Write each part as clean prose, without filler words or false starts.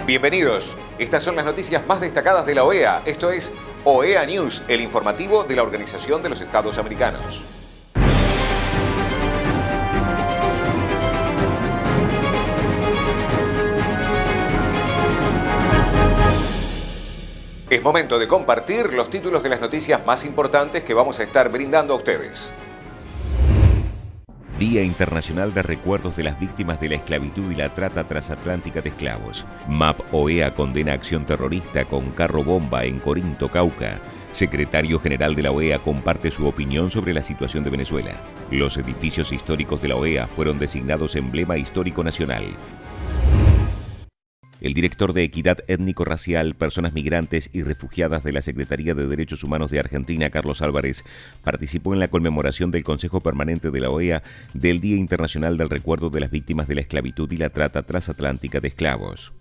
Bienvenidos. Estas son las noticias más destacadas de la OEA. Esto es OEA News, el informativo de la Organización de los Estados Americanos. Es momento de compartir los títulos de las noticias más importantes que vamos a estar brindando a ustedes. Día Internacional de Recuerdos de las Víctimas de la Esclavitud y la Trata Transatlántica de Esclavos. MAP OEA condena acción terrorista con carro bomba en Corinto, Cauca. Secretario General de la OEA comparte su opinión sobre la situación de Venezuela. Los edificios históricos de la OEA fueron designados emblema histórico nacional. El director de Equidad Étnico-Racial, Personas Migrantes y Refugiadas de la Secretaría de Derechos Humanos de Argentina, Carlos Álvarez, participó en la conmemoración del Consejo Permanente de la OEA del Día Internacional del Recuerdo de las Víctimas de la Esclavitud y la Trata Transatlántica de Esclavos.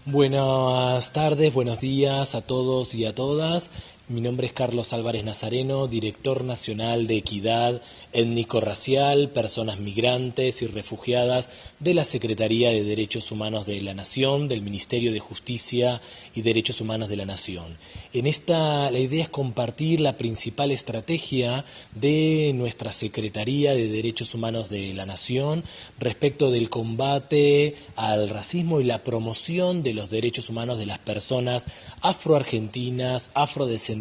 Buenas tardes, buenos días a todos y a todas. Mi nombre es Carlos Álvarez Nazareno, director nacional de Equidad Étnico-Racial, Personas Migrantes y Refugiadas de la Secretaría de Derechos Humanos de la Nación, del Ministerio de Justicia y Derechos Humanos de la Nación. La idea es compartir la principal estrategia de nuestra Secretaría de Derechos Humanos de la Nación respecto del combate al racismo y la promoción de los derechos humanos de las personas afroargentinas, afrodescendientes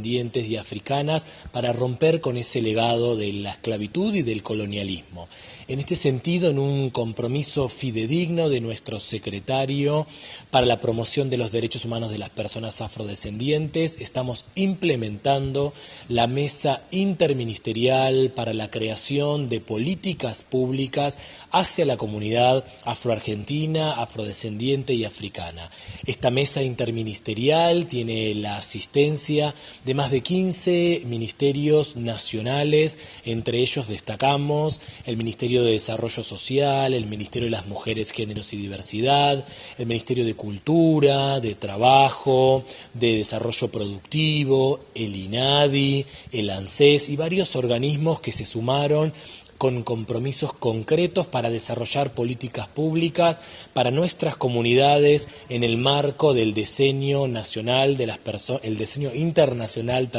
y africanas para romper con ese legado de la esclavitud y del colonialismo. En este sentido, en un compromiso fidedigno de nuestro secretario para la promoción de los derechos humanos de las personas afrodescendientes, estamos implementando la Mesa Interministerial para la creación de políticas públicas hacia la comunidad afroargentina, afrodescendiente y africana. Esta mesa interministerial tiene la asistencia de más de 15 ministerios nacionales, entre ellos destacamos el Ministerio de Desarrollo Social, el Ministerio de las Mujeres, Géneros y Diversidad, el Ministerio de Cultura, de Trabajo, de Desarrollo Productivo, el INADI, el ANSES y varios organismos que se sumaron con compromisos concretos para desarrollar políticas públicas para nuestras comunidades en el marco del diseño nacional de el diseño internacional,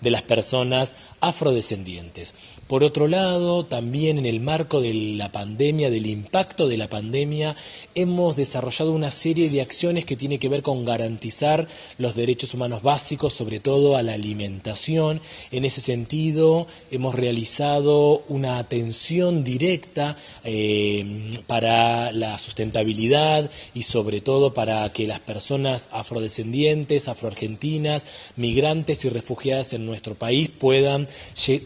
de las personas afrodescendientes. Por otro lado, también en el marco de la pandemia, del impacto de la pandemia, hemos desarrollado una serie de acciones que tienen que ver con garantizar los derechos humanos básicos, sobre todo a la alimentación. En ese sentido, hemos realizado una atención directa para la sustentabilidad y sobre todo para que las personas afrodescendientes, afroargentinas, migrantes y refugiadas en nuestro país puedan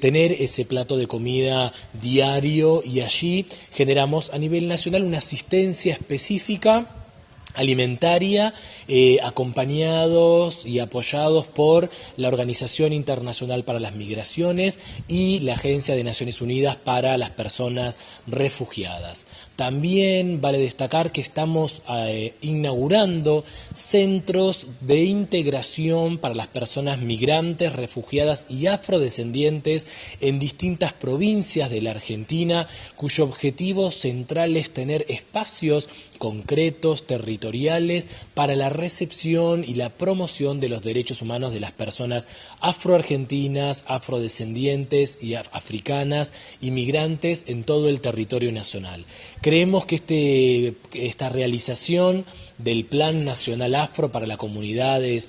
tener ese plato de comida diario, y allí generamos a nivel nacional una asistencia específica alimentaria, acompañados y apoyados por la Organización Internacional para las Migraciones y la Agencia de Naciones Unidas para las Personas Refugiadas. También vale destacar que estamos inaugurando centros de integración para las personas migrantes, refugiadas y afrodescendientes en distintas provincias de la Argentina, cuyo objetivo central es tener espacios concretos, territoriales, para la recepción y la promoción de los derechos humanos de las personas afroargentinas, afrodescendientes y africanas y migrantes en todo el territorio nacional. Creemos que esta realización del Plan Nacional Afro para las comunidades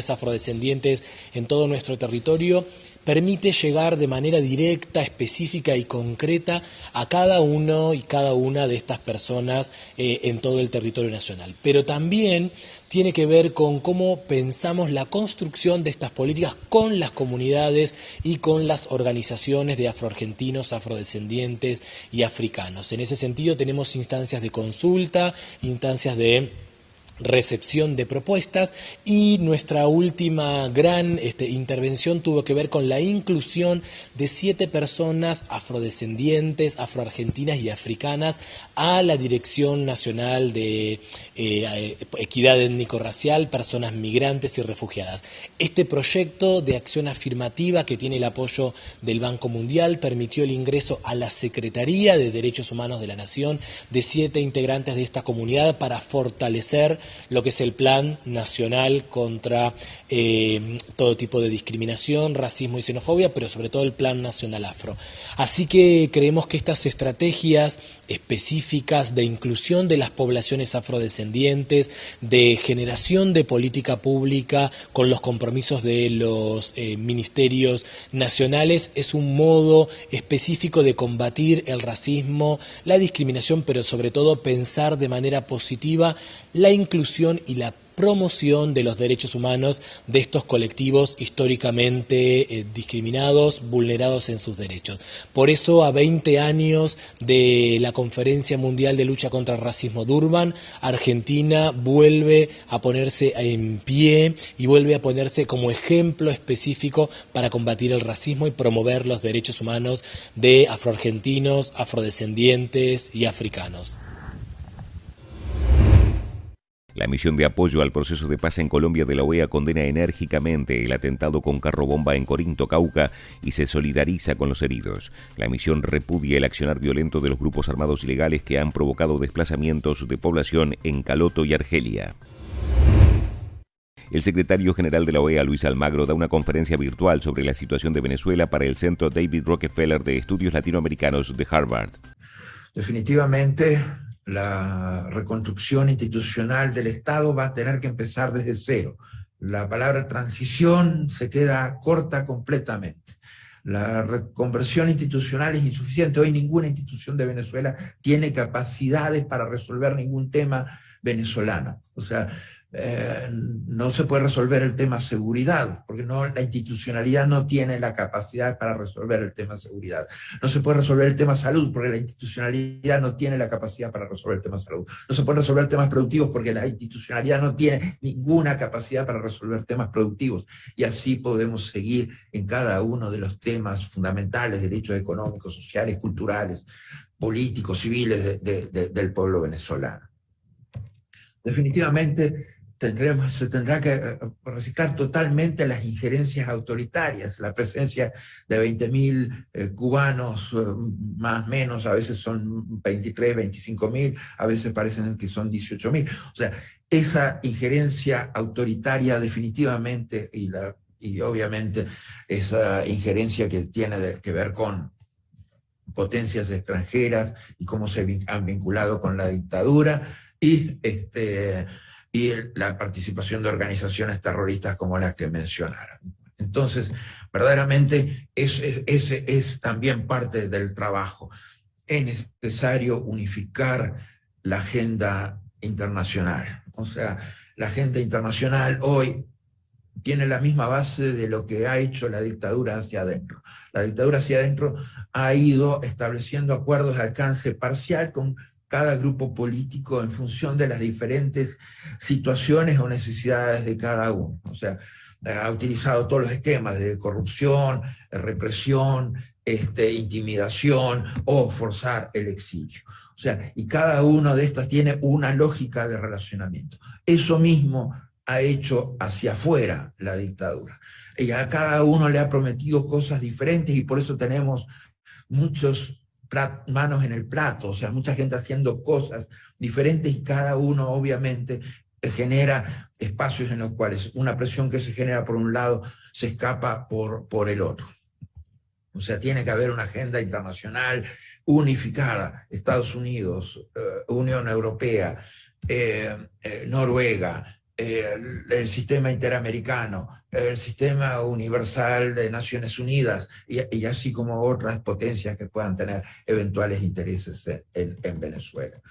afrodescendientes en todo nuestro territorio permite llegar de manera directa, específica y concreta a cada uno y cada una de estas personas en todo el territorio nacional. Pero también tiene que ver con cómo pensamos la construcción de estas políticas con las comunidades y con las organizaciones de afroargentinos, afrodescendientes y africanos. En ese sentido tenemos instancias de consulta, instancias de recepción de propuestas, y nuestra última gran intervención tuvo que ver con la inclusión de 7 personas afrodescendientes, afroargentinas y africanas a la Dirección Nacional de Equidad Étnico-Racial, Personas Migrantes y Refugiadas. Este proyecto de acción afirmativa, que tiene el apoyo del Banco Mundial, permitió el ingreso a la Secretaría de Derechos Humanos de la Nación de 7 integrantes de esta comunidad para fortalecer lo que es el Plan Nacional contra todo tipo de discriminación, racismo y xenofobia, pero sobre todo el Plan Nacional Afro. Así que creemos que estas estrategias específicas de inclusión de las poblaciones afrodescendientes, de generación de política pública con los compromisos de los ministerios nacionales, es un modo específico de combatir el racismo, la discriminación, pero sobre todo pensar de manera positiva la inclusión y la promoción de los derechos humanos de estos colectivos históricamente discriminados, vulnerados en sus derechos. Por eso, a 20 años de la Conferencia Mundial de Lucha contra el Racismo Durban, Argentina vuelve a ponerse en pie y vuelve a ponerse como ejemplo específico para combatir el racismo y promover los derechos humanos de afroargentinos, afrodescendientes y africanos. La misión de apoyo al proceso de paz en Colombia de la OEA condena enérgicamente el atentado con carro bomba en Corinto, Cauca, y se solidariza con los heridos. La misión repudia el accionar violento de los grupos armados ilegales que han provocado desplazamientos de población en Caloto y Argelia. El secretario general de la OEA, Luis Almagro, da una conferencia virtual sobre la situación de Venezuela para el Centro David Rockefeller de Estudios Latinoamericanos de Harvard. Definitivamente, la reconstrucción institucional del Estado va a tener que empezar desde cero. La palabra transición se queda corta completamente. La reconversión institucional es insuficiente. Hoy ninguna institución de Venezuela tiene capacidades para resolver ningún tema venezolano. O sea, no se puede resolver el tema seguridad, porque la institucionalidad no tiene la capacidad para resolver el tema seguridad. No se puede resolver el tema salud, porque la institucionalidad no tiene la capacidad para resolver el tema salud. No se puede resolver temas productivos, porque la institucionalidad no tiene ninguna capacidad para resolver temas productivos. Y así podemos seguir en cada uno de los temas fundamentales, derechos económicos, sociales, culturales, políticos, civiles del pueblo venezolano. Definitivamente, se tendrá que reciclar totalmente las injerencias autoritarias, la presencia de 20.000 cubanos, más o menos, a veces son 23, 25.000, a veces parecen que son 18.000. O sea, esa injerencia autoritaria definitivamente, y obviamente esa injerencia que tiene que ver con potencias extranjeras y cómo se han vinculado con la dictadura, y la participación de organizaciones terroristas como las que mencionaron. Entonces, verdaderamente, ese es también parte del trabajo. Es necesario unificar la agenda internacional. O sea, la agenda internacional hoy tiene la misma base de lo que ha hecho la dictadura hacia adentro. La dictadura hacia adentro ha ido estableciendo acuerdos de alcance parcial con cada grupo político en función de las diferentes situaciones o necesidades de cada uno. O sea, ha utilizado todos los esquemas de corrupción, represión, intimidación o forzar el exilio. O sea, y cada una de estas tiene una lógica de relacionamiento. Eso mismo ha hecho hacia afuera la dictadura. Y a cada uno le ha prometido cosas diferentes y por eso tenemos muchos manos en el plato, o sea, mucha gente haciendo cosas diferentes y cada uno obviamente genera espacios en los cuales una presión que se genera por un lado se escapa por el otro. O sea, tiene que haber una agenda internacional unificada, Estados Unidos, Unión Europea, Noruega, el sistema interamericano, el sistema universal de Naciones Unidas y así como otras potencias que puedan tener eventuales intereses en Venezuela.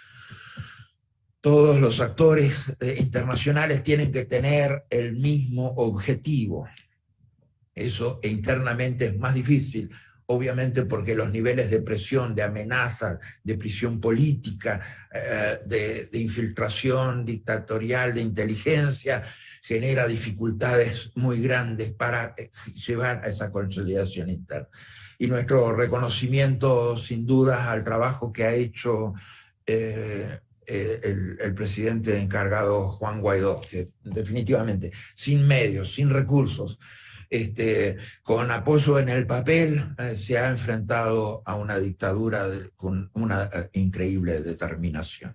Todos los actores internacionales tienen que tener el mismo objetivo. Eso internamente es más difícil, obviamente porque los niveles de presión, de amenaza, de prisión política, de infiltración dictatorial, de inteligencia, genera dificultades muy grandes para llevar a esa consolidación interna. Y nuestro reconocimiento, sin duda, al trabajo que ha hecho el presidente encargado Juan Guaidó, que definitivamente, sin medios, sin recursos, con apoyo en el papel, se ha enfrentado a una dictadura con una increíble determinación.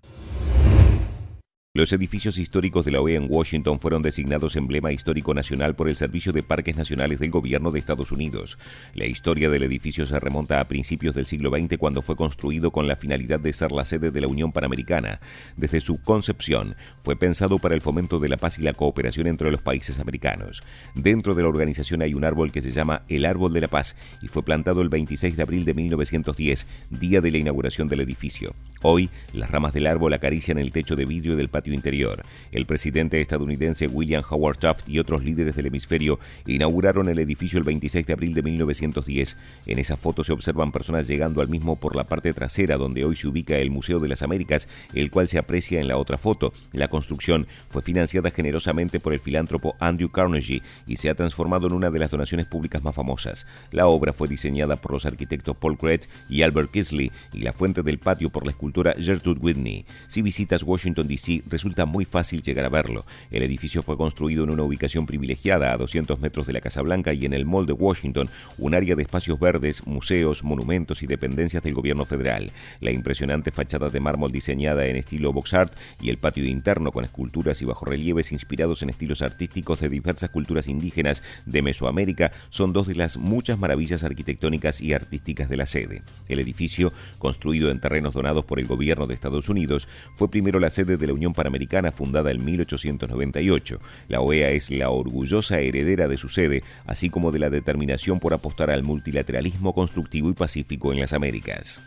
Los edificios históricos de la OEA en Washington fueron designados emblema histórico nacional por el Servicio de Parques Nacionales del Gobierno de Estados Unidos. La historia del edificio se remonta a principios del siglo XX, cuando fue construido con la finalidad de ser la sede de la Unión Panamericana. Desde su concepción, fue pensado para el fomento de la paz y la cooperación entre los países americanos. Dentro de la organización hay un árbol que se llama el Árbol de la Paz y fue plantado el 26 de abril de 1910, día de la inauguración del edificio. Hoy, las ramas del árbol acarician el techo de vidrio del patio interior. El presidente estadounidense William Howard Taft y otros líderes del hemisferio inauguraron el edificio el 26 de abril de 1910. En esa foto se observan personas llegando al mismo por la parte trasera, donde hoy se ubica el Museo de las Américas, el cual se aprecia en la otra foto. La construcción fue financiada generosamente por el filántropo Andrew Carnegie y se ha transformado en una de las donaciones públicas más famosas. La obra fue diseñada por los arquitectos Paul Cret y Albert Kisley y la fuente del patio por la escultora Gertrude Whitney. Si visitas Washington, D.C., resulta muy fácil llegar a verlo. El edificio fue construido en una ubicación privilegiada a 200 metros de la Casa Blanca y en el Mall de Washington, un área de espacios verdes, museos, monumentos y dependencias del gobierno federal. La impresionante fachada de mármol diseñada en estilo box art y el patio interno con esculturas y bajorrelieves inspirados en estilos artísticos de diversas culturas indígenas de Mesoamérica son dos de las muchas maravillas arquitectónicas y artísticas de la sede. El edificio, construido en terrenos donados por el gobierno de Estados Unidos, fue primero la sede de la Unión Panamericana, fundada en 1898. La OEA es la orgullosa heredera de su sede, así como de la determinación por apostar al multilateralismo constructivo y pacífico en las Américas.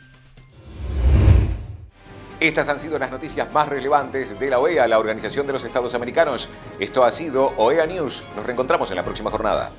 Estas han sido las noticias más relevantes de la OEA, la Organización de los Estados Americanos. Esto ha sido OEA News. Nos reencontramos en la próxima jornada.